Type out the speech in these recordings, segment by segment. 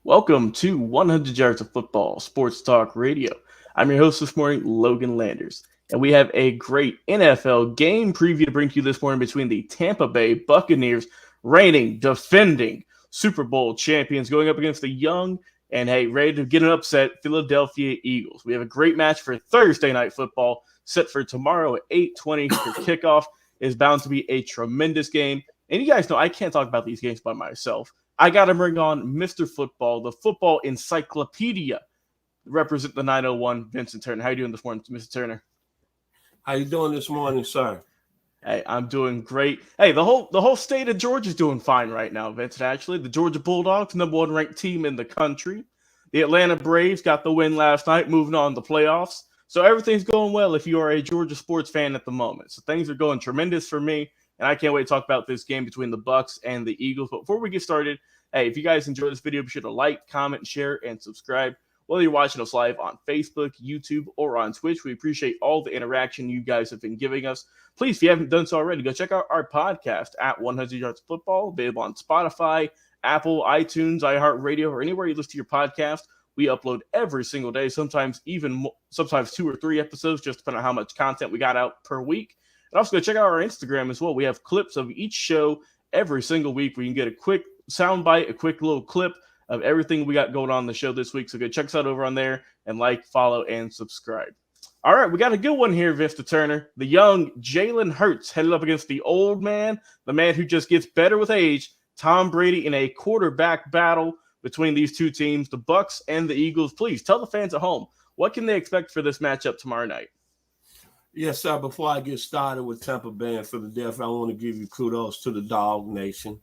Welcome to 100 Yards of Football Sports Talk Radio. I'm your host this morning, Logan Landers, and we have a great NFL game preview to bring to you this morning between the Tampa Bay Buccaneers, reigning, defending Super Bowl champions, going up against the young and ready to get an upset Philadelphia Eagles. We have a great match for Thursday Night Football set for tomorrow at 8:20 for kickoff. It is bound to be a tremendous game, and you guys know I can't talk about these games by myself. I got to bring on Mr. Football, the football encyclopedia, represent the 901, Vincent Turner. How you doing this morning, Mr. Turner? How you doing this morning, sir? Hey, I'm doing great. Hey, the whole state of Georgia is doing fine right now, Vincent. Actually, the Georgia Bulldogs, number one ranked team in the country. The Atlanta Braves got the win last night, moving on to the playoffs. So everything's going well if you are a Georgia sports fan at the moment. So things are going tremendous for me. And I can't wait to talk about this game between the Bucs and the Eagles. But before we get started, hey, if you guys enjoyed this video, be sure to like, comment, share, and subscribe. Whether you're watching us live on Facebook, YouTube, or on Twitch, we appreciate all the interaction you guys have been giving us. Please, if you haven't done so already, go check out our podcast at 100 Yards Football, available on Spotify, Apple, iTunes, iHeartRadio, or anywhere you listen to your podcast. We upload every single day, sometimes 2 or 3 episodes, just depending on how much content we got out per week. And also go check out our Instagram as well. We have clips of each show every single week where you can get a quick soundbite, a quick little clip of everything we got going on the show this week. So go check us out over on there and like, follow, and subscribe. All right, we got a good one here, Vincent Turner. The young Jalen Hurts headed up against the old man, the man who just gets better with age, Tom Brady, in a quarterback battle between these two teams, the Bucs and the Eagles. Please tell the fans at home, what can they expect for this matchup tomorrow night? Yes, sir. Before I get started with Tampa Bay and Philadelphia, I want to give you kudos to the Dog Nation.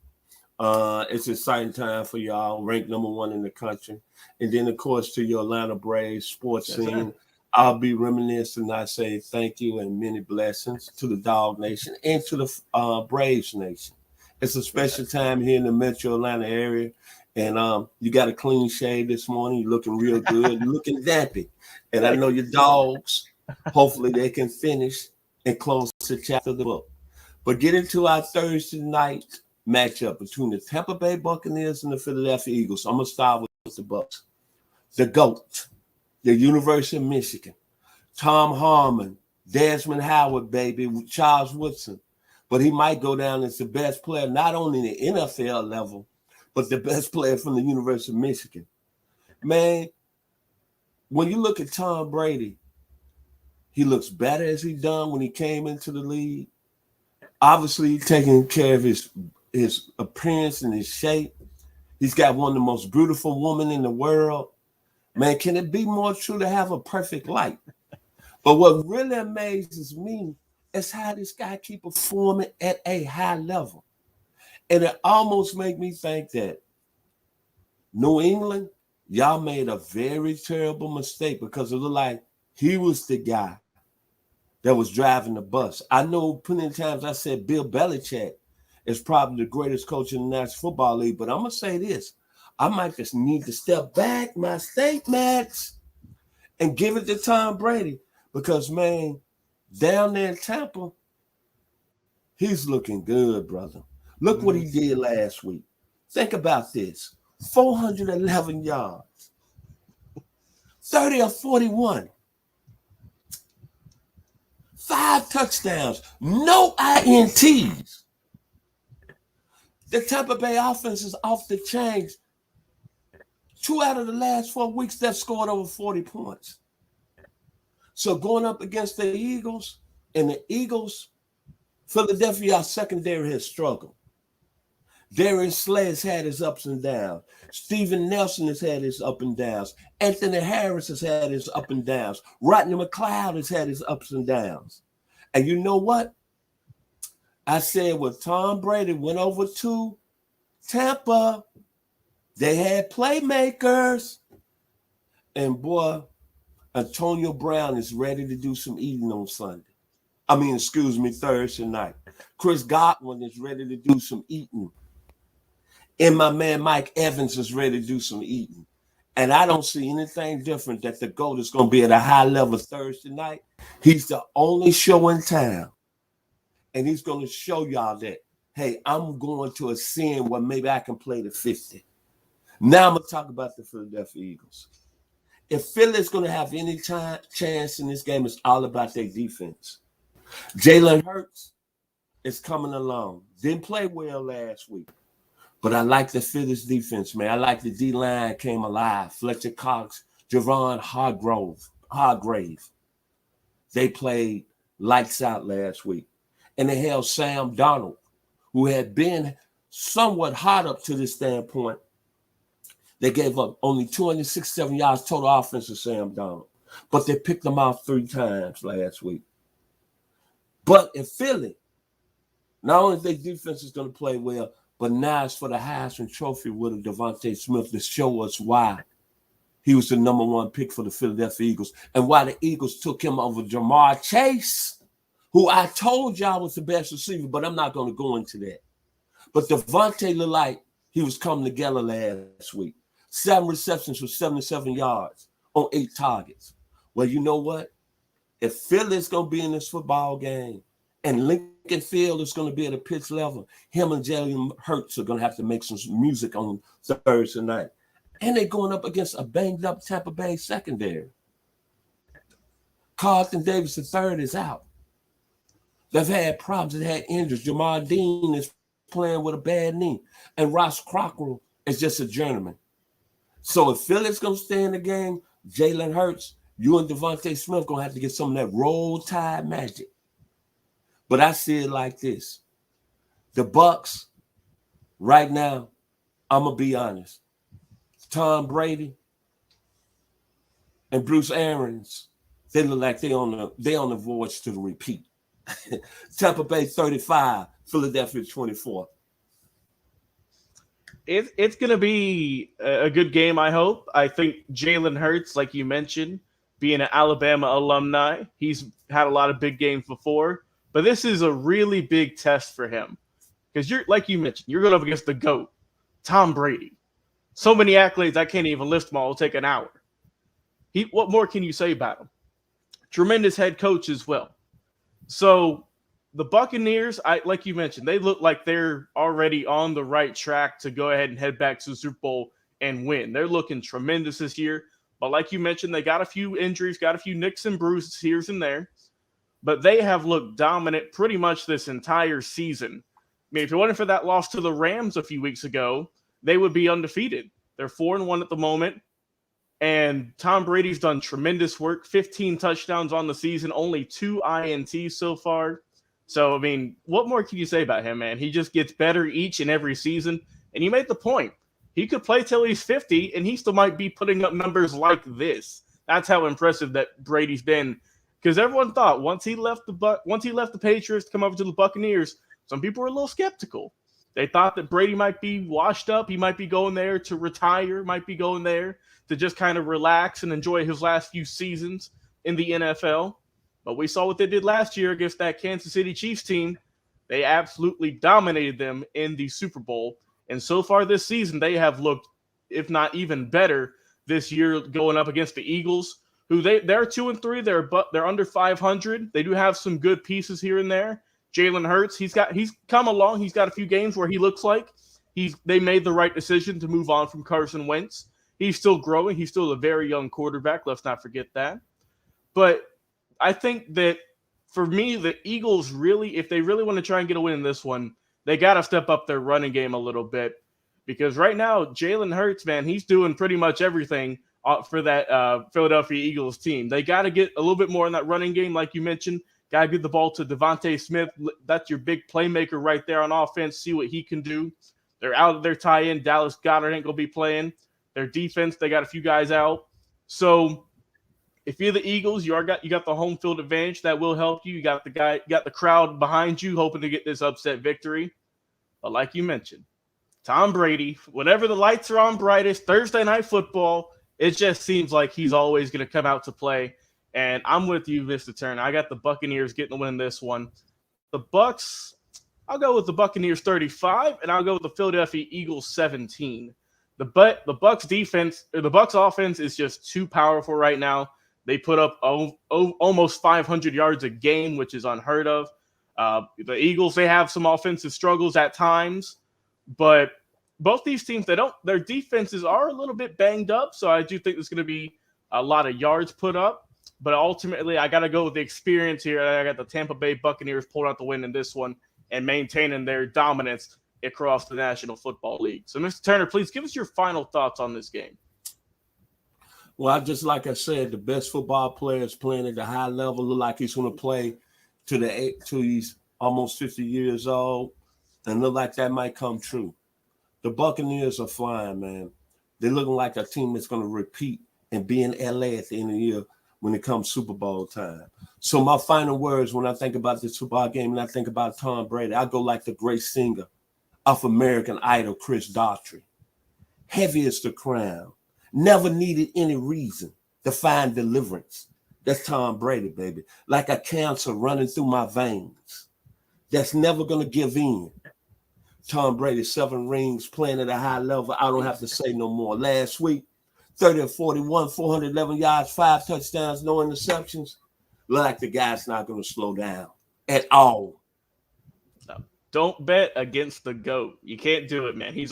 It's an exciting time for y'all, ranked number 1 in the country. And then, of course, to your Atlanta Braves sports scene, sir. I'll be reminiscing and I say thank you and many blessings to the Dog Nation and to the Braves Nation. It's a special time here in the Metro Atlanta area. And you got a clean shave this morning. You're looking real good. You're looking dappy. And I know your dogs, hopefully they can finish and close the chapter of the book. But get into our Thursday night matchup between the Tampa Bay Buccaneers and the Philadelphia Eagles. I'm going to start with the Bucs. The GOAT, the University of Michigan, Tom Harmon, Desmond Howard, baby, Charles Woodson. But he might go down as the best player, not only in the NFL level, but the best player from the University of Michigan. Man, when you look at Tom Brady, he looks better as he done when he came into the league. Obviously, taking care of his appearance and his shape. He's got one of the most beautiful women in the world. Man, can it be more true to have a perfect life? But what really amazes me is how this guy keep performing at a high level. And it almost make me think that New England, y'all made a very terrible mistake because it looked like he was the guy that was driving the bus. I know plenty of times I said Bill Belichick is probably the greatest coach in the National Football League, but I'm going to say this. I might just need to step back my statements and give it to Tom Brady because, man, down there in Tampa, he's looking good, brother. Look what he did last week. Think about this. 411 yards. 30 of 41. 5 touchdowns. No INTs. The Tampa Bay offense is off the chains. 2 out of the last 4 weeks, they've scored over 40 points. So going up against the Eagles, and the Eagles, Philadelphia, our secondary has struggled. Darius Slay has had his ups and downs. Steven Nelson has had his up and downs. Anthony Harris has had his up and downs. Rodney McLeod has had his ups and downs. And you know what? I said when Tom Brady went over to Tampa, they had playmakers. And boy, Antonio Brown is ready to do some eating on Thursday night. Chris Godwin is ready to do some eating. And my man Mike Evans is ready to do some eating. And I don't see anything different that the GOAT is going to be at a high level Thursday night. He's the only show in town. And he's going to show y'all that, hey, I'm going to ascend where maybe I can play the 50. Now I'm going to talk about the Philadelphia Eagles. If Philly's going to have any chance in this game, it's all about their defense. Jalen Hurts is coming along. Didn't play well last week. But I like the Phillies defense, man. I like the D-line came alive. Fletcher Cox, Javon Hargrave. They played lights out last week. And they held Sam Darnold, who had been somewhat hot up to this standpoint. They gave up only 267 yards total offense to Sam Darnold. But they picked them off 3 times last week. But in Philly, not only their defense is going to play well, but now it's for the Heisman Trophy with Devontae Smith to show us why he was the number 1 pick for the Philadelphia Eagles and why the Eagles took him over Jamar Chase, who I told y'all was the best receiver, but I'm not going to go into that. But Devontae looked like he was coming together last week. 7 receptions for 77 yards on 8 targets. Well, you know what? If Philly's going to be in this football game and Lincoln Field is going to be at a pitch level, him and Jalen Hurts are going to have to make some music on Thursday night. And they're going up against a banged-up Tampa Bay secondary. Carlton Davis III is out. They've had problems. They've had injuries. Jamar Dean is playing with a bad knee. And Ross Cockrell is just a journeyman. So if Philly's going to stay in the game, Jalen Hurts, you and Devontae Smith going to have to get some of that roll tide magic. But I see it like this. The Bucs, right now, I'm going to be honest. Tom Brady and Bruce Arians, they look like they on the voyage to the repeat. Tampa Bay 35, Philadelphia 24. It's going to be a good game, I hope. I think Jalen Hurts, like you mentioned, being an Alabama alumni, he's had a lot of big games before. But this is a really big test for him. Because you're, like you mentioned, you're going up against the GOAT, Tom Brady. So many accolades, I can't even list them all. It'll take an hour. What more can you say about him? Tremendous head coach as well. So the Buccaneers, like you mentioned, they look like they're already on the right track to go ahead and head back to the Super Bowl and win. They're looking tremendous this year. But like you mentioned, they got a few injuries, got a few nicks and bruises here and there. But they have looked dominant pretty much this entire season. I mean, if it wasn't for that loss to the Rams a few weeks ago, they would be undefeated. They're 4-1 at the moment. And Tom Brady's done tremendous work. 15 touchdowns on the season, only 2 INTs so far. So, I mean, what more can you say about him, man? He just gets better each and every season. And you made the point. He could play till he's 50, and he still might be putting up numbers like this. That's how impressive that Brady's been. Because everyone thought once he left the Patriots to come over to the Buccaneers, some people were a little skeptical. They thought that Brady might be washed up. He might be going there to retire, might be going there to just kind of relax and enjoy his last few seasons in the NFL. But we saw what they did last year against that Kansas City Chiefs team. They absolutely dominated them in the Super Bowl. And so far this season, they have looked, if not even better, this year going up against the Eagles, who they're 2-3. They're under 500. They do have some good pieces here and there. Jalen Hurts, he's come along. He's got a few games where he looks like they made the right decision to move on from Carson Wentz. He's still growing. He's still a very young quarterback. Let's not forget that. But I think that for me, the Eagles really, if they really want to try and get a win in this one, they got to step up their running game a little bit. Because right now, Jalen Hurts, man, he's doing pretty much everything for that Philadelphia Eagles team. They got to get a little bit more in that running game, like you mentioned. Got to get the ball to Devontae Smith. That's your big playmaker right there on offense. See what he can do. They're out of their tie-in. Dallas Goedert ain't going to be playing. Their defense, they got a few guys out. So if you're the Eagles, you got the home field advantage. That will help you. You got the crowd behind you hoping to get this upset victory. But like you mentioned, Tom Brady, whenever the lights are on brightest, Thursday night football, it just seems like he's always going to come out to play. And I'm with you, Vincent Turner. I got the Buccaneers getting the win this one. The Bucs, I'll go with the Buccaneers 35, and I'll go with the Philadelphia Eagles 17. The Bucs defense, or the Bucs offense, is just too powerful right now. They put up almost 500 yards a game, which is unheard of. The Eagles, they have some offensive struggles at times, but both these teams, their defenses are a little bit banged up, so I do think there's going to be a lot of yards put up. But ultimately, I got to go with the experience here. I got the Tampa Bay Buccaneers pulling out the win in this one and maintaining their dominance across the National Football League. So, Mr. Turner, please give us your final thoughts on this game. Well, like I said, the best football players playing at the high level. Look like he's going to play to he's almost 50 years old, and look like that might come true. The Buccaneers are flying, man. They're looking like a team that's going to repeat and be in LA at the end of the year when it comes Super Bowl time. So my final words when I think about this football game and I think about Tom Brady, I go like the great singer of American Idol, Chris Daughtry. Heavy is the crown. Never needed any reason to find deliverance. That's Tom Brady, baby. Like a cancer running through my veins. That's never going to give in. Tom Brady, 7 rings, playing at a high level. I don't have to say no more. Last week, 30-41, 411 yards, 5 touchdowns, no interceptions. Look like the guy's not going to slow down at all. Don't bet against the GOAT. You can't do it, man. He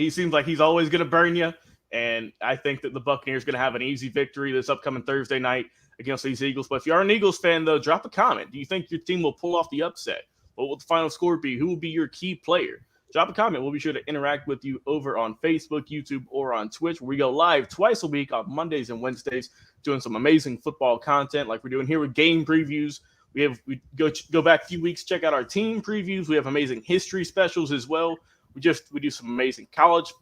seems like he's always going to burn you. And I think that the Buccaneers are going to have an easy victory this upcoming Thursday night against these Eagles. But if you are an Eagles fan, though, drop a comment. Do you think your team will pull off the upset? What will the final score be? Who will be your key player? Drop a comment. We'll be sure to interact with you over on Facebook, YouTube, or on Twitch, where we go live twice a week on Mondays and Wednesdays, doing some amazing football content like we're doing here with game previews. We go back a few weeks, check out our team previews. We have amazing history specials as well. We do some amazing college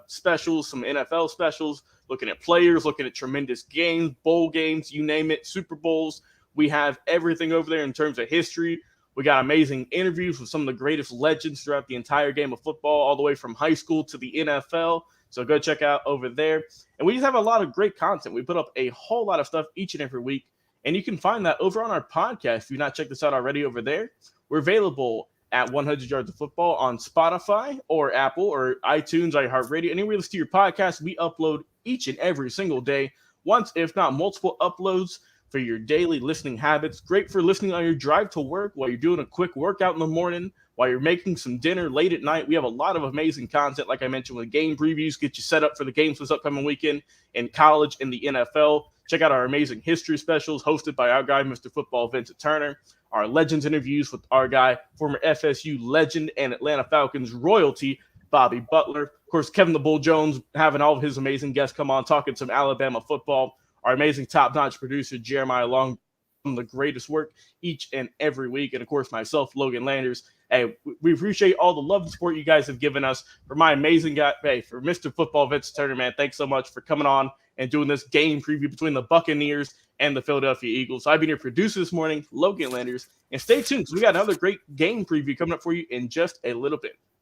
specials, some NFL specials, looking at players, looking at tremendous games, bowl games, you name it, Super Bowls. We have everything over there in terms of history. We got amazing interviews with some of the greatest legends throughout the entire game of football, all the way from high school to the NFL. So go check out over there. And we just have a lot of great content. We put up a whole lot of stuff each and every week. And you can find that over on our podcast. If you've not checked this out already over there, we're available at 100 Yards of Football on Spotify or Apple or iTunes, iHeartRadio. Anywhere you listen to your podcast, we upload each and every single day, once, if not multiple uploads for your daily listening habits. Great for listening on your drive to work, while you're doing a quick workout in the morning, while you're making some dinner late at night. We have a lot of amazing content, like I mentioned, with game previews, get you set up for the games this upcoming weekend in college and the NFL. Check out our amazing history specials hosted by our guy, Mr. Football Vincent Turner. Our Legends interviews with our guy, former FSU legend and Atlanta Falcons royalty, Bobby Butler. Of course, Kevin the Bull Jones having all of his amazing guests come on, talking some Alabama football. Our amazing top-notch producer, Jeremiah Long, doing the greatest work each and every week. And, of course, myself, Logan Landers. Hey, we appreciate all the love and support you guys have given us. For my amazing guy, hey, for Mr. Football Vincent Turner, man, thanks so much for coming on and doing this game preview between the Buccaneers and the Philadelphia Eagles. So I've been your producer this morning, Logan Landers. And stay tuned, because we got another great game preview coming up for you in just a little bit.